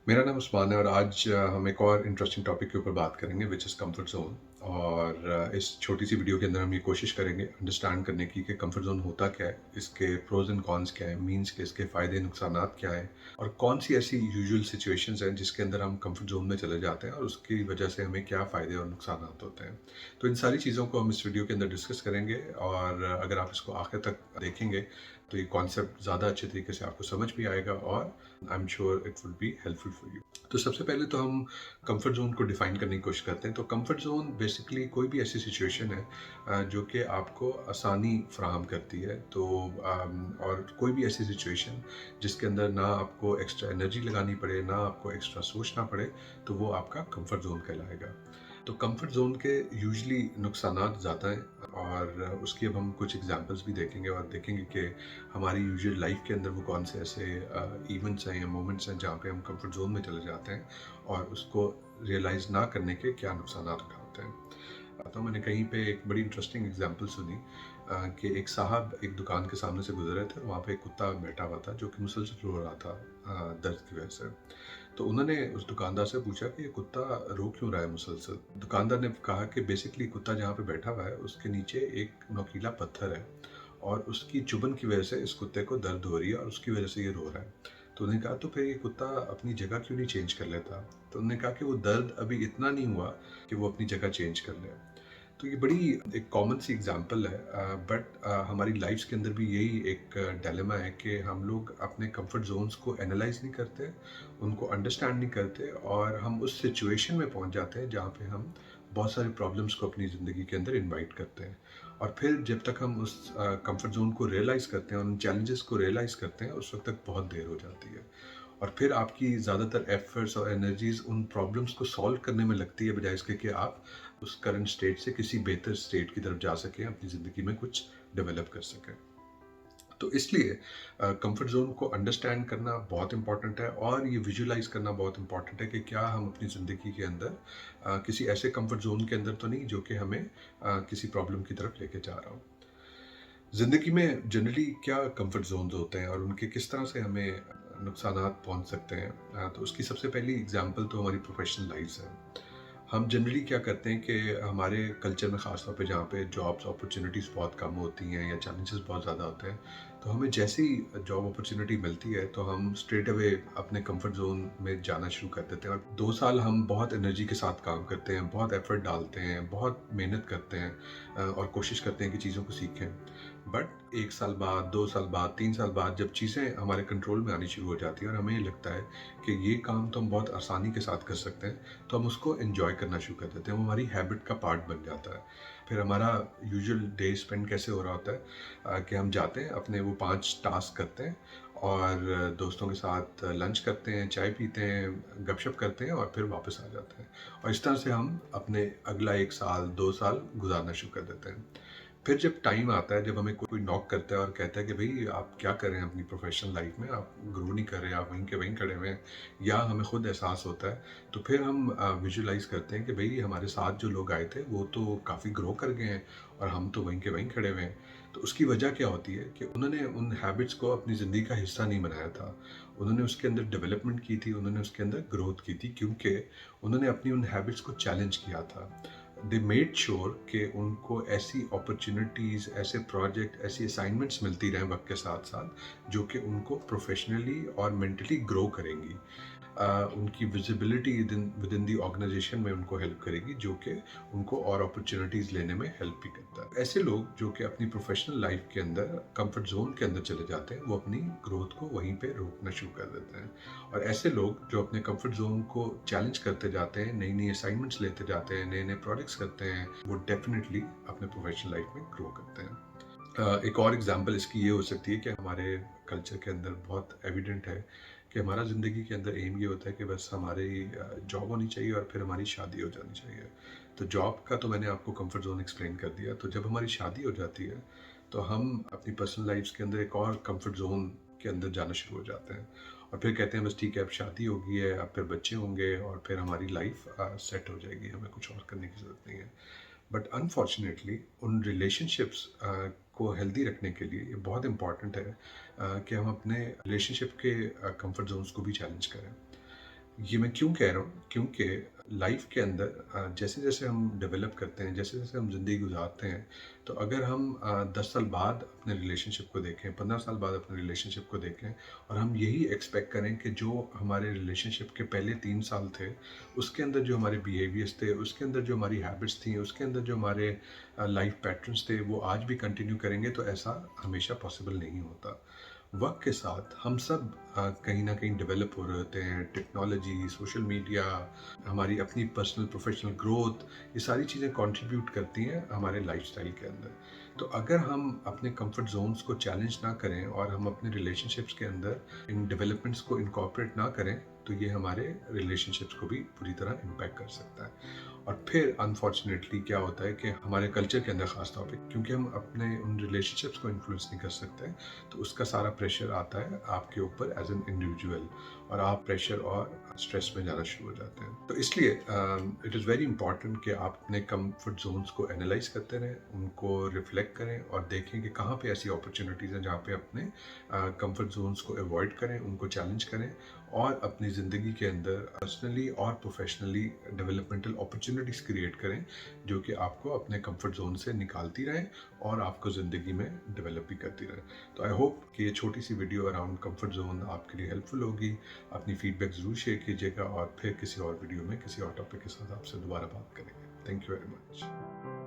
मेरा नाम उस्मान है और आज हम एक और इंटरेस्टिंग टॉपिक के ऊपर बात करेंगे विच इज़ कंफर्ट ज़ोन। और इस छोटी सी वीडियो के अंदर हम ये कोशिश करेंगे अंडरस्टैंड करने की कि कंफर्ट ज़ोन होता क्या है, इसके प्रोज एंड कॉन्स क्या है, मीन्स के इसके फ़ायदे नुकसानात क्या है और कौन सी ऐसी यूजुअल सिचुएशंस हैं जिसके अंदर हम कंफर्ट ज़ोन में चले जाते हैं और उसकी वजह से हमें क्या फ़ायदे और नुकसानात होते हैं। तो इन सारी चीज़ों को हम इस वीडियो के अंदर डिस्कस करेंगे और अगर आप इसको आखिर तक देखेंगे तो ये कॉन्सेप्ट ज़्यादा अच्छे तरीके से आपको समझ भी आएगा और I am sure it would be helpful for you. तो सबसे पहले तो हम कंफर्ट जोन को डिफाइन करने की कोशिश करते हैं। तो कंफर्ट जोन बेसिकली कोई भी ऐसी सिचुएशन है जो कि आपको आसानी फ्राहम करती है। तो और कोई भी ऐसी सिचुएशन जिसके अंदर ना आपको एक्स्ट्रा एनर्जी लगानी पड़े, ना आपको एक्स्ट्रा सोचना पड़े, तो वो आपका कंफर्ट जोन कहलाएगा। तो कंफर्ट जोन के यूजली नुकसानात ज़्यादा हैं और उसकी अब हम कुछ एग्जांपल्स भी देखेंगे और देखेंगे कि हमारी यूजुअल लाइफ के अंदर वो कौन से ऐसे इवेंट्स हैं या मोमेंट्स हैं जहाँ पे हम कंफर्ट जोन में चले जाते हैं और उसको रियलाइज़ ना करने के क्या नुकसान उठाते हैं। तो मैंने कहीं पे एक बड़ी इंटरेस्टिंग एग्जांपल सुनी कि एक साहब एक दुकान के सामने से गुजर रहे थे और वहाँ पे एक कुत्ता बैठा हुआ था जो कि मुसलसल रो रहा था दर्द की वजह से। तो उन्होंने उस दुकानदार से पूछा कि ये कुत्ता रो क्यों रहा है मुसलसल। दुकानदार ने कहा कि बेसिकली कुत्ता जहाँ पे बैठा हुआ है उसके नीचे एक नोकीला पत्थर है और उसकी चुभन की वजह से इस कुत्ते को दर्द हो रही है और उसकी वजह से ये रो रहा है। तो उन्होंने कहा तो फिर ये कुत्ता अपनी जगह क्यों नहीं चेंज कर लेता। तो उन्होंने कहा कि वो दर्द अभी इतना नहीं हुआ कि वो अपनी जगह चेंज कर ले। तो ये बड़ी एक कॉमन सी एग्जांपल है बट हमारी लाइफ्स के अंदर भी यही एक डायलेमा है कि हम लोग अपने कंफर्ट जोन्स को एनालाइज नहीं करते, उनको अंडरस्टैंड नहीं करते और हम उस सिचुएशन में पहुंच जाते हैं जहाँ पे हम बहुत सारे प्रॉब्लम्स को अपनी ज़िंदगी के अंदर इनवाइट करते हैं। और फिर जब तक हम उस कंफर्ट जोन को रियलाइज़ करते हैं, उन चैलेंजेस को रियलाइज़ करते हैं, उस वक्त तक बहुत देर हो जाती है और फिर आपकी ज़्यादातर एफर्ट्स और एनर्जीज उन प्रॉब्लम्स को सॉल्व करने में लगती है बजाय इसके कि आप उस करंट स्टेट से किसी बेहतर स्टेट की तरफ जा सकें, अपनी ज़िंदगी में कुछ डेवलप कर सकें। तो इसलिए कंफर्ट जोन को अंडरस्टैंड करना बहुत इंपॉर्टेंट है और ये विजुलाइज करना बहुत इंपॉर्टेंट है कि क्या हम अपनी ज़िंदगी के अंदर किसी ऐसे कंफर्ट जोन के अंदर तो नहीं जो कि हमें किसी प्रॉब्लम की तरफ लेके जा रहा हो। ज़िंदगी में जनरली क्या कंफर्ट जोन्स होते हैं और उनके किस तरह से हमें नुकसानात पहुंच सकते हैं। तो उसकी सबसे पहली एग्जांपल तो हमारी प्रोफेशनल लाइफ है। हम जनरली क्या करते हैं कि हमारे कल्चर में ख़ास तौर पे जहाँ पे जॉब्स अपॉर्चुनिटीज़ बहुत कम होती हैं या चैलेंजेस बहुत ज़्यादा होते हैं, तो हमें जैसे ही जॉब अपॉर्चुनिटी मिलती है तो हम स्ट्रेट अवे अपने कंफर्ट जोन में जाना शुरू कर देते हैं और 2 साल हम बहुत एनर्जी के साथ काम करते हैं, बहुत एफर्ट डालते हैं, बहुत मेहनत करते हैं और कोशिश करते हैं कि चीज़ों को सीखें। बट 1 साल बाद, 2 साल बाद, 3 साल बाद जब चीज़ें हमारे कंट्रोल में आनी शुरू हो जाती हैं और हमें ये लगता है कि ये काम तो हम बहुत आसानी के साथ कर सकते हैं, तो हम उसको एंजॉय करना शुरू कर देते हैं। वो हमारी हैबिट का पार्ट बन जाता है। फिर हमारा यूजुअल डे स्पेंड कैसे हो रहा होता है कि हम जाते हैं अपने वो 5 टास्क करते हैं और दोस्तों के साथ लंच करते हैं, चाय पीते हैं, गपशप करते हैं और फिर वापस आ जाते हैं और इस तरह से हम अपने अगला 1 साल 2 साल गुजारना शुरू कर देते हैं। फिर जब टाइम आता है, जब हमें कोई नॉक करता है और कहता है कि भाई आप क्या कर रहे हैं अपनी प्रोफेशनल लाइफ में, आप ग्रो नहीं कर रहे, आप वहीं के वहीं खड़े हुए हैं, या हमें खुद एहसास होता है, तो फिर हम विजुलाइज करते हैं कि भाई हमारे साथ जो लोग आए थे वो तो काफ़ी ग्रो कर गए हैं और हम तो वहीं के वहीं खड़े हुए हैं। तो उसकी वजह क्या होती है कि उन्होंने उन हैबिट्स को अपनी ज़िंदगी का हिस्सा नहीं बनाया था। उन्होंने उसके अंदर डेवलपमेंट की थी, उन्होंने उसके अंदर ग्रोथ की थी, क्योंकि उन्होंने अपनी उन हैबिट्स को चैलेंज किया था। दे मेड श्योर कि उनको ऐसी अपॉर्चुनिटीज़, ऐसे प्रोजेक्ट, ऐसी असाइनमेंट्स मिलती रहें वक्त के साथ साथ जो कि उनको प्रोफेशनली और मेंटली ग्रो करेंगी। उनकी visibility within the organisation में उनको हेल्प करेगी, जो कि उनको और अपॉर्चुनिटीज़ लेने में हेल्प भी करता है। ऐसे लोग जो कि अपनी प्रोफेशनल लाइफ के अंदर कंफर्ट जोन के अंदर चले जाते हैं, वो अपनी ग्रोथ को वहीं पे रोकना शुरू कर देते हैं। और ऐसे लोग जो अपने कंफर्ट जोन को चैलेंज करते जाते हैं, नई नई असाइनमेंट्स लेते जाते हैं, नए नए प्रोजेक्ट्स करते हैं, वो डेफिनेटली अपने प्रोफेशनल लाइफ में ग्रो करते हैं। एक और एग्जांपल इसकी ये हो सकती है कि हमारे कल्चर के अंदर बहुत एविडेंट है कि हमारा ज़िंदगी के अंदर एम ये होता है कि बस हमारी जॉब होनी चाहिए और फिर हमारी शादी हो जानी चाहिए। तो जॉब का तो मैंने आपको कंफर्ट जोन एक्सप्लेन कर दिया। तो जब हमारी शादी हो जाती है तो हम अपनी पर्सनल लाइफ्स के अंदर एक और कंफर्ट जोन के अंदर जाना शुरू हो जाते हैं और फिर कहते हैं बस ठीक है, अब शादी हो गई है, अब फिर बच्चे होंगे और फिर हमारी लाइफ सेट हो जाएगी, हमें कुछ और करने की ज़रूरत नहीं है। बट अनफॉर्चुनेटली उन रिलेशनशिप्स को हेल्दी रखने के लिए ये बहुत इम्पॉर्टेंट है कि हम अपने रिलेशनशिप के कंफर्ट जोन्स को भी चैलेंज करें। ये मैं क्यों कह रहा हूँ? क्योंकि लाइफ के अंदर जैसे-जैसे हम डेवलप करते हैं, जैसे-जैसे हम ज़िंदगी गुज़ारते हैं, तो अगर हम 10 साल बाद अपने रिलेशनशिप को देखें, 15 साल बाद अपने रिलेशनशिप को देखें और हम यही एक्सपेक्ट करें कि जो हमारे रिलेशनशिप के पहले 3 साल थे, उसके अंदर जो हमारे बिहेवियर्स थे, उसके अंदर जो हमारी हैबिट्स थी, उसके अंदर जो हमारे लाइफ पैटर्न्स थे, वो आज भी कंटिन्यू करेंगे, तो ऐसा हमेशा पॉसिबल नहीं होता। वक्त के साथ हम सब कहीं ना कहीं डेवलप हो रहे होते हैं। टेक्नोलॉजी, सोशल मीडिया, हमारी अपनी पर्सनल प्रोफेशनल ग्रोथ, ये सारी चीज़ें कंट्रीब्यूट करती हैं हमारे लाइफस्टाइल के अंदर। तो अगर हम अपने कंफर्ट जोन्स को चैलेंज ना करें और हम अपने रिलेशनशिप्स के अंदर इन डेवलपमेंट्स को इनकॉर्पोरेट ना करें, तो ये हमारे रिलेशनशिप्स को भी पूरी तरह इम्पैक्ट कर सकता है। और फिर अनफॉर्चुनेटली क्या होता है कि हमारे कल्चर के अंदर खास तौर पे, क्योंकि हम अपने उन रिलेशनशिप्स को इन्फ्लुएंस नहीं कर सकते, तो उसका सारा प्रेशर आता है आपके ऊपर एज एन इंडिविजुअल, और आप प्रेशर और स्ट्रेस में जाना शुरू हो जाते हैं। तो इसलिए इट इज़ वेरी इंपॉर्टेंट कि आप अपने कंफर्ट जोन्स को एनालाइज करते रहें, उनको रिफ्लेक्ट करें और देखें कि कहाँ पे ऐसी अपॉर्चुनिटीज़ हैं जहाँ पे अपने कंफर्ट जोन्स को अवॉइड करें, उनको चैलेंज करें और अपनी ज़िंदगी के अंदर पर्सनली और प्रोफेशनली डेवलपमेंटल अपॉर्चुनिटीज़ क्रिएट करें, जो कि आपको अपने कंफर्ट जोन से निकालती रहें और आपको ज़िंदगी में डेवलप भी करती रहें। तो आई होप कि ये छोटी सी वीडियो अराउंड कंफर्ट जोन आपके लिए हेल्पफुल होगी। अपनी फीडबैक ज़रूर शेयर कीजिएगा और फिर किसी और वीडियो में किसी और टॉपिक के साथ आपसे दोबारा बात करेंगे। Thank you very much.